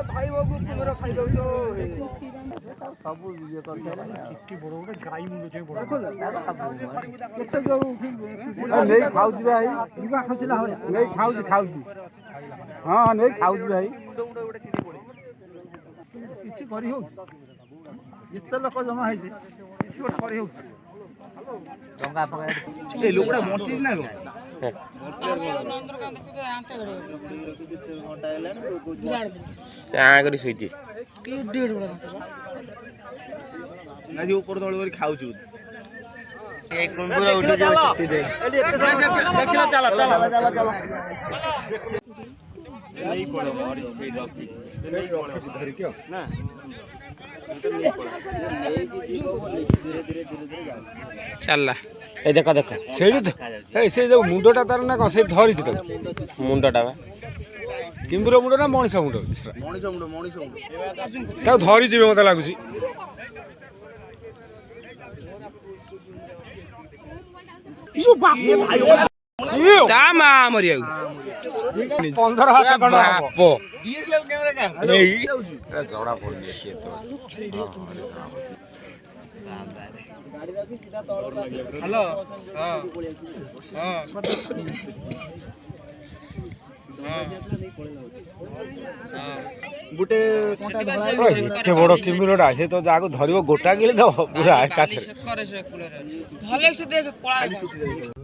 भाई बाबू कुमर खाई दो सब ये कितनी बड़ बड़ गाई मुंडे छे बड़ केते जो नहीं खाउछ भाई दिवा खाउछला हो नहीं खाउछ हां नहीं खाउछ भाई किछि करी हो एते लोक जमा है जे किछि गोट करी हो टंगा पका ए लोकड़ा मोंटी ना लो आगरी सोईची आज ऊपर तळ करी खाउछु एक कुंबुरा उठी जाय छुट्टी दे देखला चला नहीं पड़ो और से रखी नहीं रखी धर के ना चलला ए देखा देखा सेडी ए से जो मुंडटा तार ना को से धरि त मुंडटा बा किंबुरा मुंड ना मणिस मुंड ता धरि जिवे मते लागुची यो बाप रे भाई ता मा मरिया 15 हाथ कण बाप डीएसएलआर कैमरा का नहीं जोड़ा पड़ गया ये तो हेलो हां गुटे कोंटा धळा एते बड़ किमिरोडा हे तो जाको धरिबो गोटा गिले दब पूरा एकाथे धले से देख कोळा